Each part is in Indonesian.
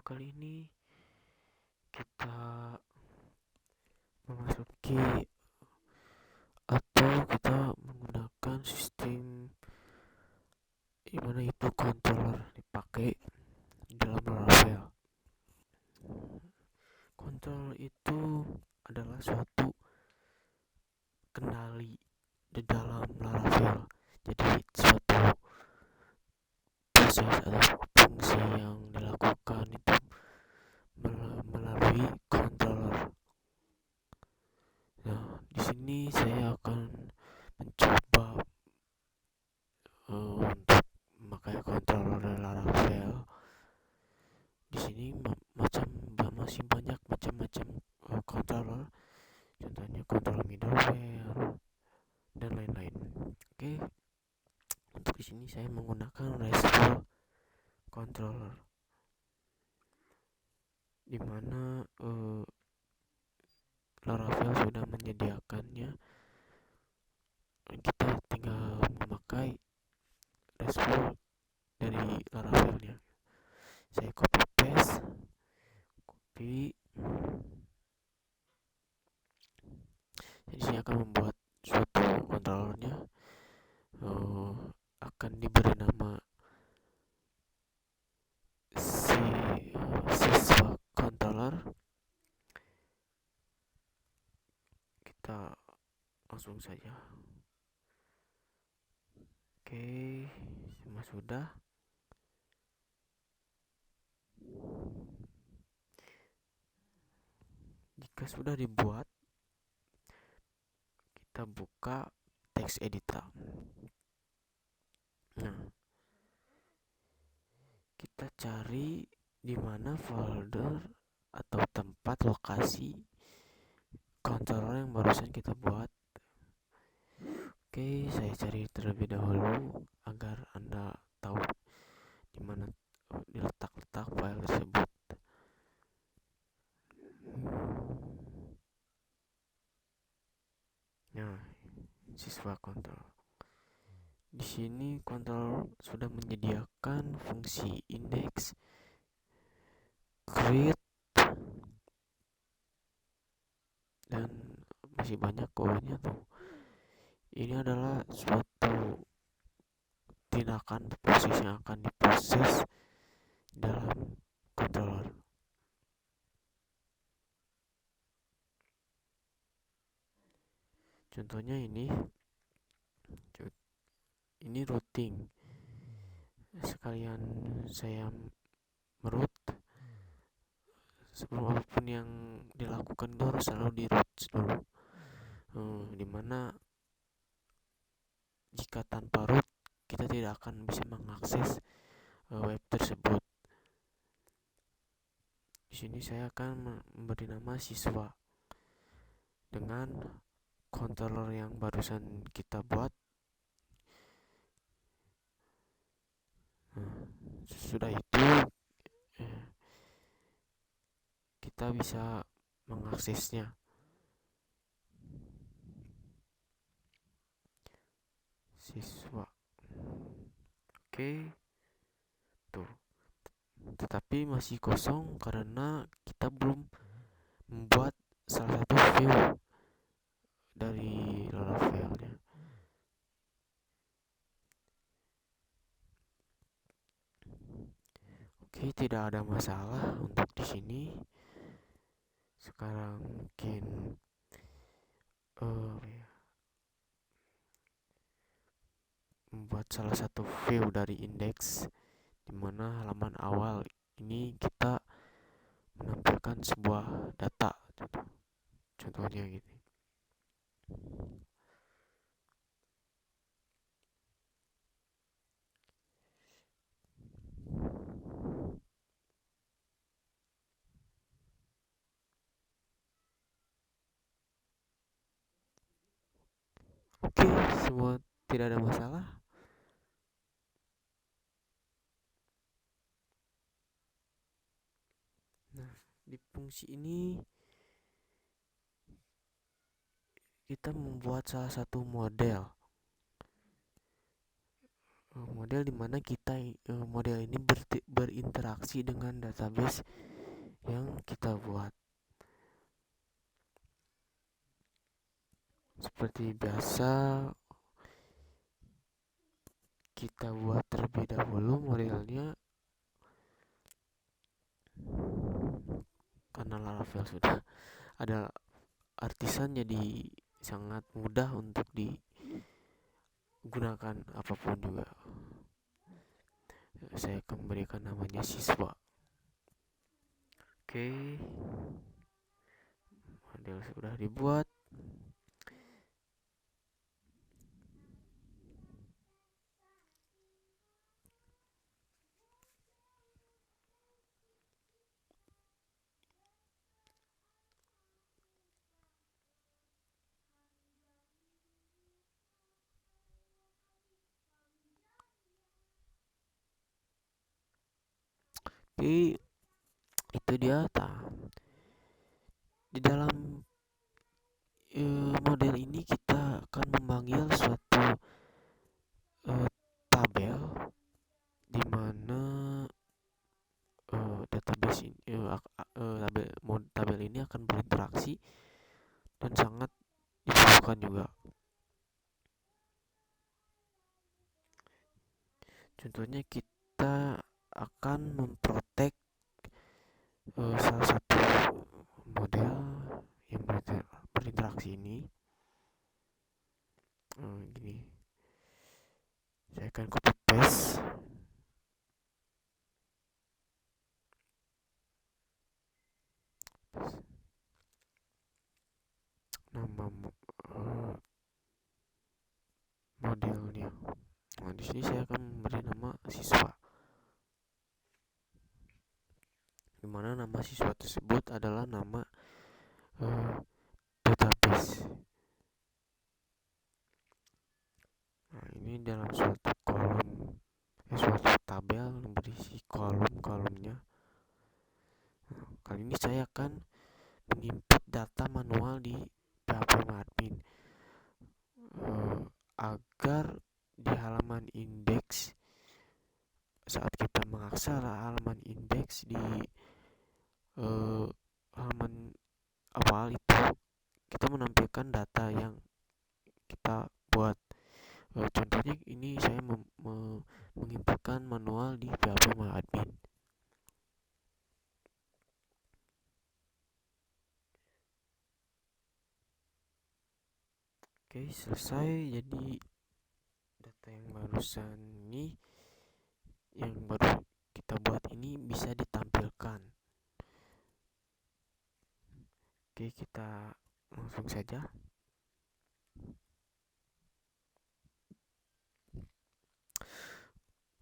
kali ini kita memasuki atau kita menggunakan sistem dimana itu controller dipakai di dalam Laravel. Controller itu adalah suatu kendali di dalam Laravel. Jadi suatu proses atau fungsi yang dilakukan itu melalui controller. Nah, di sini saya akan mencoba untuk memakai controller Laravel. Di sini masih banyak macam-macam controller, contohnya controller middleware dan lain-lain. Oke, untuk di sini saya menggunakan RESTful controller, di mana Laravel sudah menyediakannya. Kita tinggal memakai RESTful dari Laravelnya. Saya copy paste, jadi saya akan membuat suatu controllernya, akan diberi nama siswa controller. Kita langsung saja. Oke, semua sudah. Jika sudah dibuat, kita buka text editor. Nah, kita cari di mana folder atau tempat lokasi controller yang barusan kita buat. Oke, saya cari terlebih dahulu agar Anda tahu di mana diletak-letak file tersebut. Nah, siswa control. Di sini control sudah menyediakan fungsi index, create, dan masih banyak kodenya tuh. Ini adalah suatu tindakan proses yang akan diproses dalam controller. Contohnya ini routing. Sekalian saya meroot, sebelum apapun yang dilakukan itu harus selalu di root dulu. Dimana jika tanpa root kita tidak akan bisa mengakses web tersebut. Di sini saya akan memberi nama siswa dengan controller yang barusan kita buat. Sudah itu kita bisa mengaksesnya. Siswa. Oke. Tuh. Tetapi masih kosong karena kita belum membuat salah satu view dari Laravelnya. Oke, tidak ada masalah untuk di sini. Sekarang mungkin membuat salah satu view dari index, di mana halaman awal ini kita menampilkan sebuah data, contohnya gitu. Oke, semua tidak ada masalah. Nah, di fungsi ini kita membuat salah satu model. model di mana kita model ini berinteraksi dengan database yang kita buat. Seperti biasa, kita buat terlebih dahulu modelnya. Karena Laravel sudah ada artisan, jadi sangat mudah untuk digunakan apapun juga. Saya akan memberikan namanya siswa. Oke, model sudah dibuat. Oke, itu dia. Di dalam model ini kita akan memanggil suatu tabel di mana database ini tabel ini akan berinteraksi dan sangat dibutuhkan juga. Contohnya kita akan memprotek salah satu model yang berinteraksi ini. Gini, saya akan copy paste nama modelnya. Nah, di sini saya akan memberi nama siswa, di mana nama siswa tersebut adalah nama database. Nah, ini dalam suatu suatu tabel yang berisi kolom-kolomnya. Nah, kali ini saya akan menginput data manual di PHP-admin agar di halaman indeks, saat kita mengakses halaman indeks di halaman awal itu, kita menampilkan data yang kita buat. Contohnya ini saya menginputkan manual di PHP-admin. Oke, selesai. Jadi data yang barusan ini, yang baru kita buat ini bisa ditampilkan. Oke, kita langsung saja.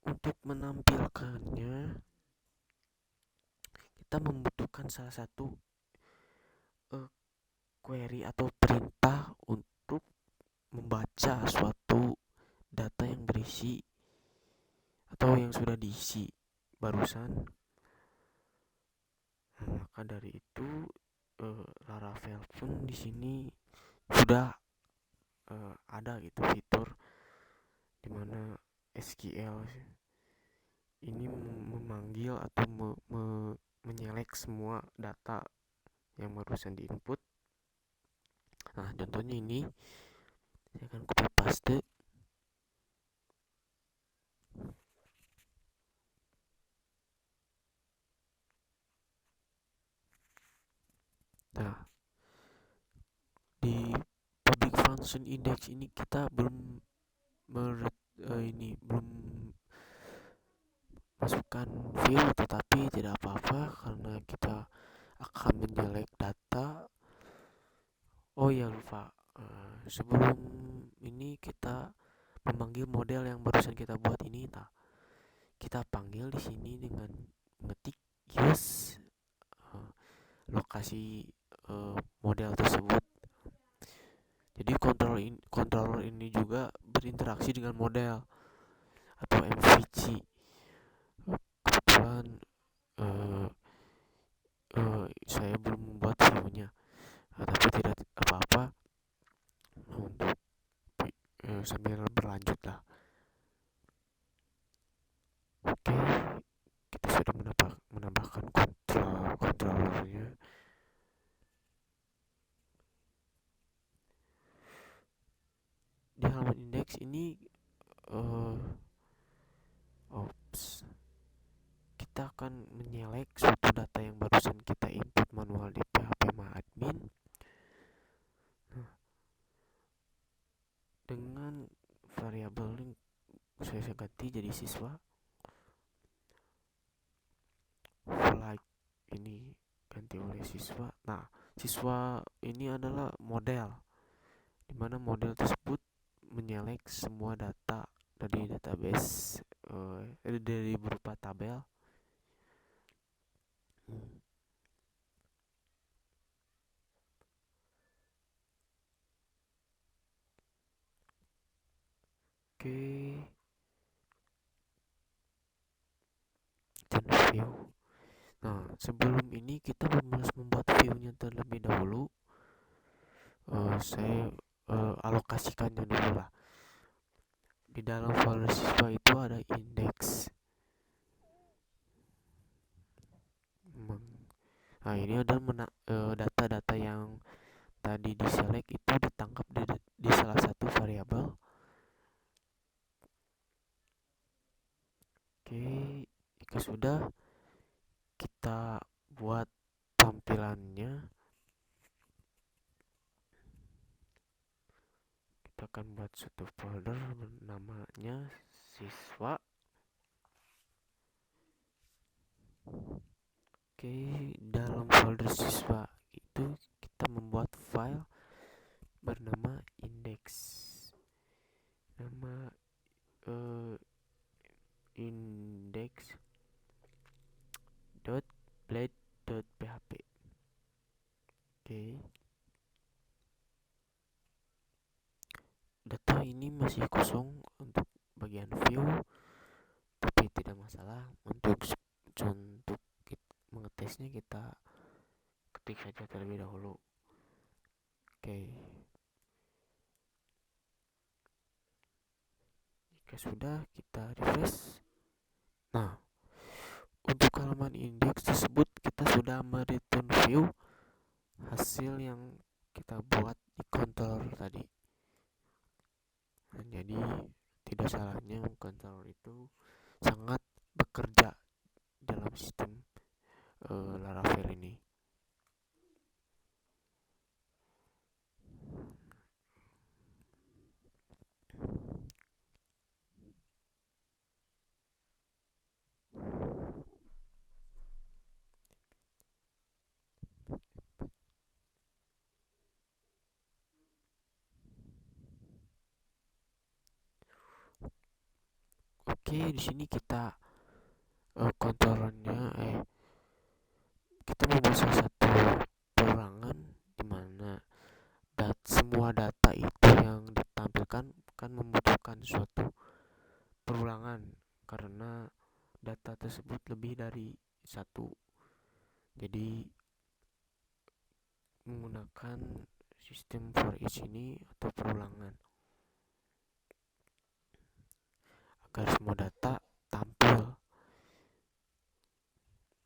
Untuk menampilkannya, kita membutuhkan salah satu query atau perintah untuk membaca suatu data yang berisi atau yang sudah diisi barusan. Nah, maka dari itu Laravel pun di sini sudah ada gitu fitur dimana SQL ini memanggil atau menyelek semua data yang barusan diinput. Nah, contohnya ini saya akan copy paste. Nah, di public function index ini kita belum masukkan view, tetapi tidak apa-apa karena kita akan menyelek data. Oh ya, lupa, sebelum ini kita memanggil model yang barusan kita buat ini. Nah, kita panggil di sini dengan mengetik use lokasi model tersebut. Jadi controller ini juga berinteraksi dengan model atau MVC. Kebetulan saya belum membuat view-nya, tapi tidak apa-apa, untuk sambil berlanjut lah. indeks ini uh, ops, kita akan menyelek suatu data yang barusan kita input manual di PHP admin dengan variabel yang saya ganti jadi siswa. Flight ini ganti oleh siswa. Nah, siswa ini adalah model, di mana model tersebut menyelek semua data dari database dari berupa tabel. Oke, dan view. Nah, sebelum ini kita harus membuat view-nya terlebih dahulu. Saya alokasikannya dulu lah. Di dalam folder siswa itu ada indeks. Nah, ini ada data-data yang tadi diselect itu ditangkap di salah satu variabel. Oke, jika sudah, kita buat tampilannya. Kita akan buat suatu folder namanya siswa. Oke, dalam folder siswa itu kita membuat file bernama index. Nama index.blade.php. Oke. Data ini masih kosong untuk bagian view, tapi tidak masalah. Untuk mengetesnya kita ketik saja terlebih dahulu. Oke. Jika sudah, kita refresh. Nah, untuk halaman indeks tersebut kita sudah mereturn view hasil yang kita buat di controller tadi. Nah, jadi tidak salahnya controller itu sangat bekerja dalam sistem Laravel ini. Oke, di sini kita kontrolnya kita membuat salah satu perulangan di mana semua data itu yang ditampilkan kan membutuhkan suatu perulangan karena data tersebut lebih dari satu. Jadi menggunakan sistem for each ini atau perulangan agar semua data tampil.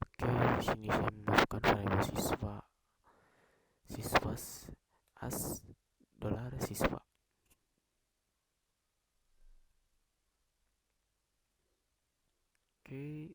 Oke, di sini saya memasukkan variabel siswa as $siswa. Oke,